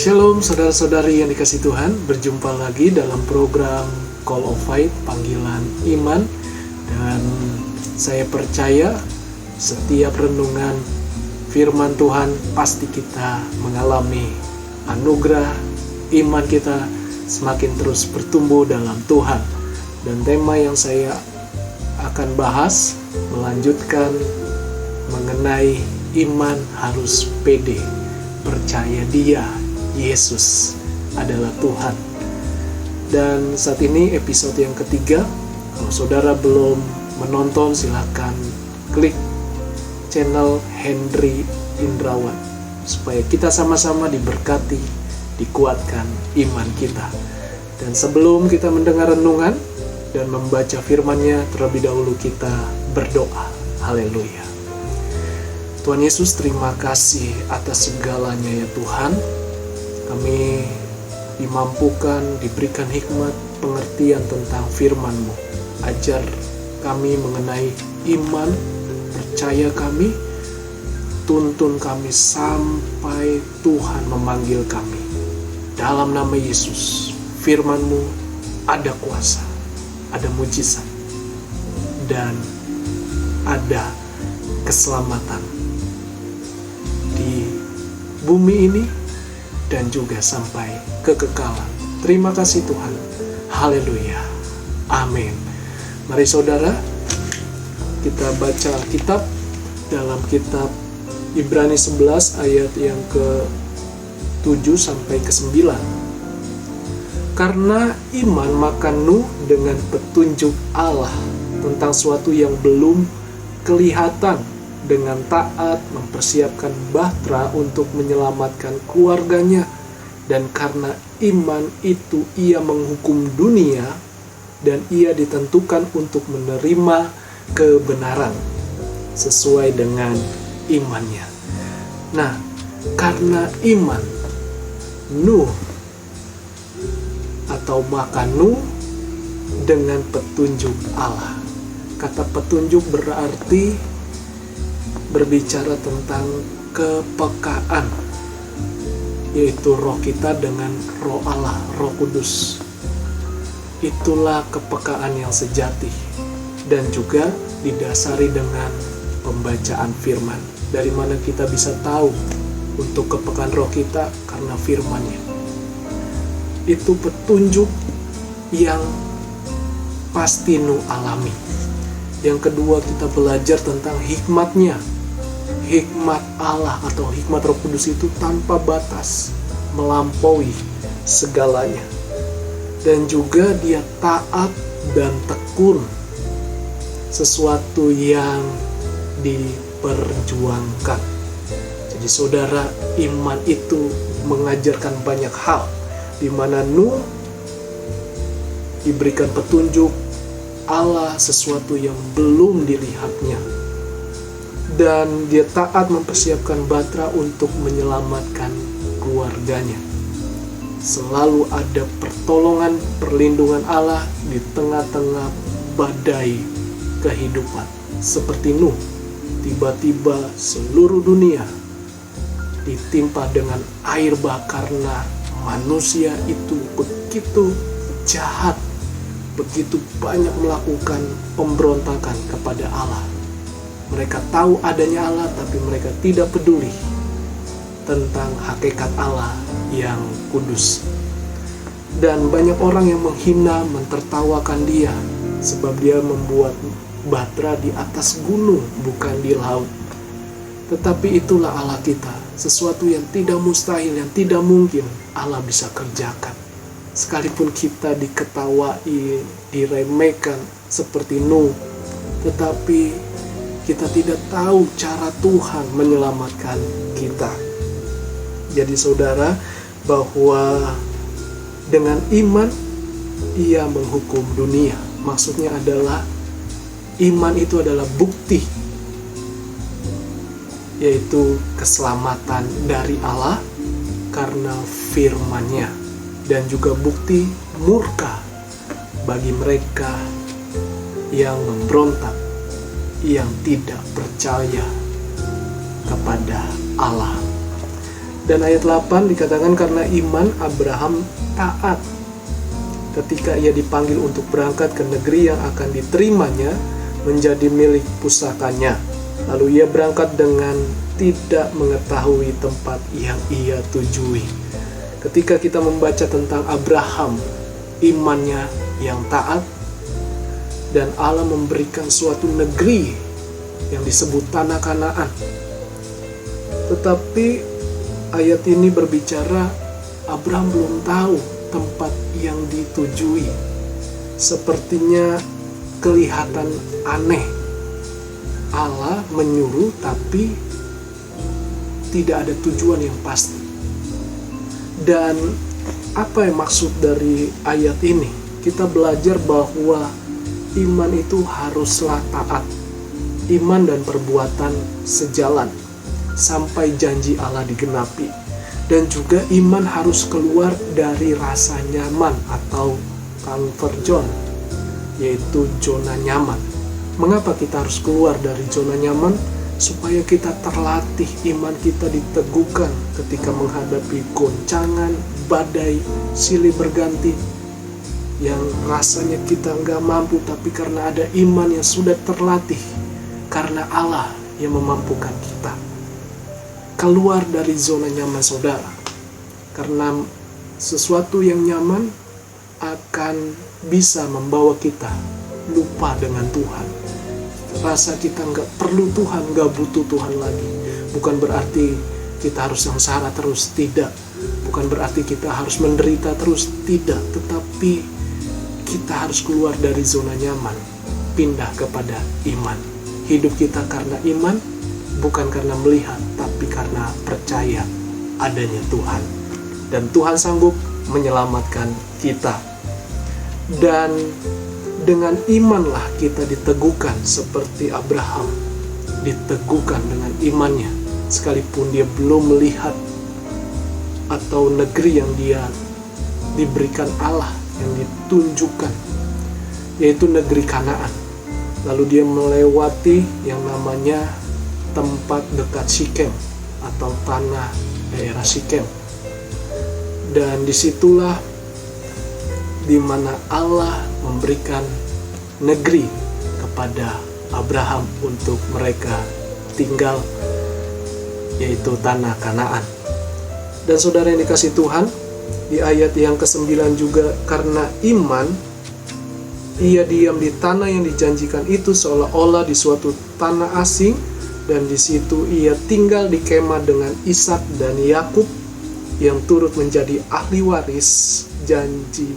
Shalom saudara-saudari yang dikasihi Tuhan, berjumpa lagi dalam program Call of Faith, panggilan iman. Dan saya percaya setiap renungan firman Tuhan pasti kita mengalami anugerah, iman kita semakin terus bertumbuh dalam Tuhan. Dan tema yang saya akan bahas melanjutkan mengenai iman harus pede, percaya Dia, Yesus adalah Tuhan. Dan saat ini episode yang ketiga. Kalau saudara belum menonton, silakan klik channel Henry Indrawan supaya kita sama-sama diberkati, dikuatkan iman kita. Dan sebelum kita mendengar renungan dan membaca firman-Nya, terlebih dahulu kita berdoa. Haleluya. Tuhan Yesus, terima kasih atas segalanya ya Tuhan. Kami dimampukan, diberikan hikmat, pengertian tentang firman-Mu. Ajar kami mengenai iman, percaya kami, tuntun kami sampai Tuhan memanggil kami. Dalam nama Yesus, firman-Mu ada kuasa, ada mujizat, dan ada keselamatan di bumi ini dan juga sampai kekekalan. Terima kasih Tuhan. Haleluya. Amin. Mari saudara, kita baca kitab dalam kitab Ibrani 11 ayat yang ke-7 sampai ke-9. Karena iman maka Nuh dengan petunjuk Allah tentang suatu yang belum kelihatan, dengan taat mempersiapkan bahtera untuk menyelamatkan keluarganya. Dan karena iman itu ia menghukum dunia, dan ia ditentukan untuk menerima kebenaran sesuai dengan imannya. Nah, karena iman Nuh, atau maka Nuh dengan petunjuk Allah. Kata petunjuk berarti berbicara tentang kepekaan, yaitu roh kita dengan roh Allah, Roh Kudus. Itulah kepekaan yang sejati, dan juga didasari dengan pembacaan firman. Dari mana kita bisa tahu untuk kepekaan roh kita? Karena firman-Nya. Itu petunjuk yang pasti Nuh alami. Yang kedua, kita belajar tentang hikmat-Nya. Hikmat Allah atau hikmat Roh Kudus itu tanpa batas, melampaui segalanya. Dan juga dia taat dan tekun, sesuatu yang diperjuangkan. Jadi saudara, iman itu mengajarkan banyak hal, di mana Nuh diberikan petunjuk Allah sesuatu yang belum dilihatnya. Dan dia taat mempersiapkan bahtera untuk menyelamatkan keluarganya. Selalu ada pertolongan, perlindungan Allah di tengah-tengah badai kehidupan. Seperti Nuh, tiba-tiba seluruh dunia ditimpa dengan air bah karena manusia itu begitu jahat, begitu banyak melakukan pemberontakan kepada Allah. Mereka tahu adanya Allah, tapi mereka tidak peduli tentang hakikat Allah yang kudus. Dan banyak orang yang menghina, mentertawakan dia, sebab dia membuat bahtera di atas gunung, bukan di laut. Tetapi itulah Allah kita. Sesuatu yang tidak mustahil, yang tidak mungkin, Allah bisa kerjakan. Sekalipun kita diketawai, diremehkan seperti Nuh, tetapi kita tidak tahu cara Tuhan menyelamatkan kita. Jadi saudara, bahwa dengan iman ia menghukum dunia. Maksudnya adalah iman itu adalah bukti, yaitu keselamatan dari Allah karena firman-Nya, dan juga bukti murka bagi mereka yang memberontak, yang tidak percaya kepada Allah. Dan ayat 8 dikatakan karena iman Abraham taat ketika ia dipanggil untuk berangkat ke negeri yang akan diterimanya menjadi milik pusakanya. Lalu ia berangkat dengan tidak mengetahui tempat yang ia tujui. Ketika kita membaca tentang Abraham, imannya yang taat, dan Allah memberikan suatu negeri yang disebut Tanah Kanaan. Tetapi ayat ini berbicara Abraham belum tahu tempat yang ditujui. Sepertinya kelihatan aneh. Allah menyuruh tapi tidak ada tujuan yang pasti. Dan apa yang maksud dari ayat ini? Kita belajar bahwa iman itu haruslah taat. Iman dan perbuatan sejalan sampai janji Allah digenapi. Dan juga iman harus keluar dari rasa nyaman atau comfort zone, yaitu zona nyaman. Mengapa kita harus keluar dari zona nyaman? Supaya kita terlatih, iman kita diteguhkan ketika menghadapi goncangan, badai, silih berganti yang rasanya kita nggak mampu, tapi karena ada iman yang sudah terlatih, karena Allah yang memampukan kita. Keluar dari zona nyaman saudara, karena sesuatu yang nyaman akan bisa membawa kita lupa dengan Tuhan. Rasa kita nggak perlu Tuhan, nggak butuh Tuhan lagi. Bukan berarti kita harus sengsara terus, tidak. Bukan berarti kita harus menderita terus, tidak. Tetapi kita harus keluar dari zona nyaman, pindah kepada iman. Hidup kita karena iman, bukan karena melihat, tapi karena percaya adanya Tuhan. Dan Tuhan sanggup menyelamatkan kita. Dan dengan imanlah kita diteguhkan seperti Abraham. Diteguhkan dengan imannya, sekalipun dia belum melihat atau negeri yang dia diberikan Allah, yang ditunjukkan, yaitu negeri Kanaan. Lalu dia melewati yang namanya tempat dekat Sikem atau tanah daerah Sikem, dan disitulah dimana Allah memberikan negeri kepada Abraham untuk mereka tinggal, yaitu tanah Kanaan. Dan saudara yang dikasih Tuhan, di ayat yang ke-9 juga, karena iman ia diam di tanah yang dijanjikan itu seolah-olah di suatu tanah asing, dan di situ ia tinggal di kemah dengan Ishak dan Yakub yang turut menjadi ahli waris janji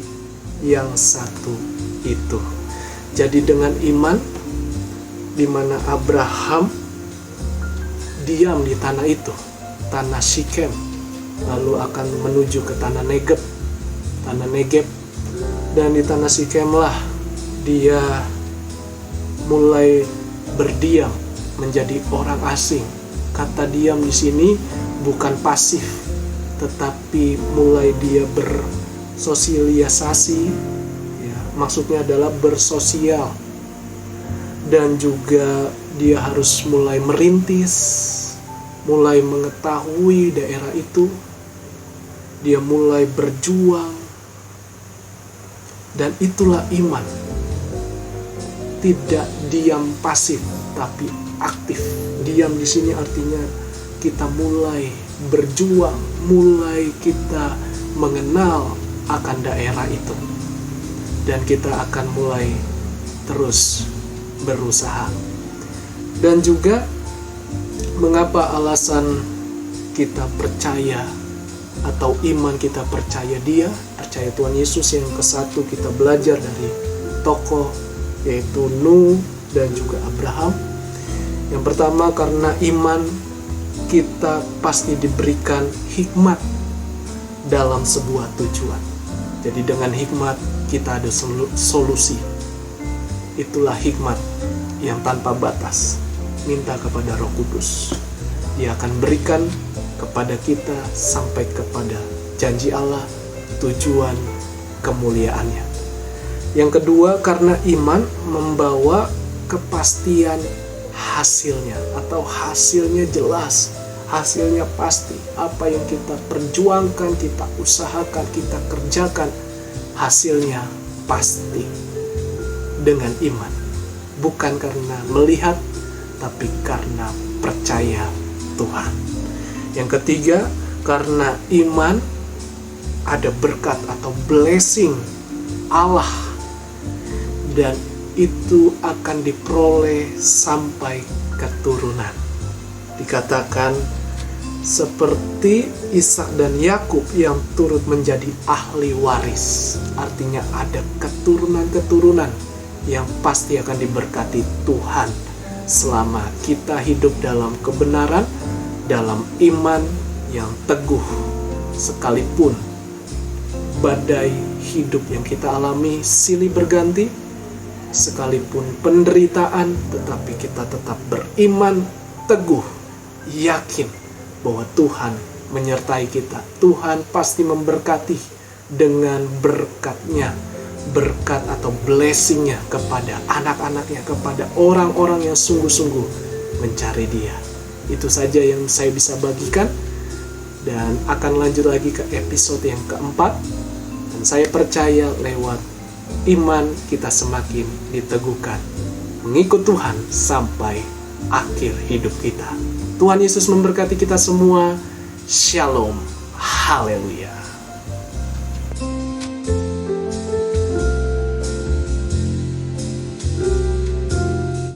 yang satu itu. Jadi dengan iman, di mana Abraham diam di tanah itu, tanah Sikem, lalu akan menuju ke tanah Negeb, dan di tanah Sikemlah dia mulai berdiam menjadi orang asing. Kata diam di sini bukan pasif, tetapi mulai dia bersosialisasi, ya, maksudnya adalah bersosial, dan juga dia harus mulai merintis, mulai mengetahui daerah itu, dia mulai berjuang, dan itulah iman. Tidak diam pasif, tapi aktif. Diam di sini artinya kita mulai berjuang, mulai kita mengenal akan daerah itu, dan kita akan mulai terus berusaha. Dan juga mengapa alasan kita percaya atau iman kita percaya Dia, percaya Tuhan Yesus, yang ke-1 kita belajar dari tokoh yaitu Nuh dan juga Abraham. Yang pertama, karena iman kita pasti diberikan hikmat dalam sebuah tujuan. Jadi dengan hikmat kita ada solusi. Itulah hikmat yang tanpa batas. Minta kepada Roh Kudus, Dia akan berikan kepada kita sampai kepada janji Allah, tujuan kemuliaannya. Yang kedua, karena iman membawa kepastian hasilnya, atau hasilnya jelas, hasilnya pasti. Apa yang kita perjuangkan, kita usahakan, kita kerjakan, hasilnya pasti dengan iman. Bukan karena melihat, tapi karena percaya Tuhan. Yang ketiga, karena iman ada berkat atau blessing Allah, dan itu akan diperoleh sampai keturunan. Dikatakan seperti Ishak dan Yakub yang turut menjadi ahli waris. Artinya ada keturunan-keturunan yang pasti akan diberkati Tuhan selama kita hidup dalam kebenaran, dalam iman yang teguh. Sekalipun badai hidup yang kita alami silih berganti, sekalipun penderitaan, tetapi kita tetap beriman teguh, yakin bahwa Tuhan menyertai kita. Tuhan pasti memberkati dengan berkat-Nya, berkat atau blessing-Nya kepada anak-anaknya, kepada orang-orang yang sungguh-sungguh mencari Dia. Itu saja yang saya bisa bagikan, dan akan lanjut lagi ke episode yang keempat. Dan saya percaya lewat iman kita semakin diteguhkan mengikut Tuhan sampai akhir hidup kita. Tuhan Yesus memberkati kita semua. Shalom. Haleluya.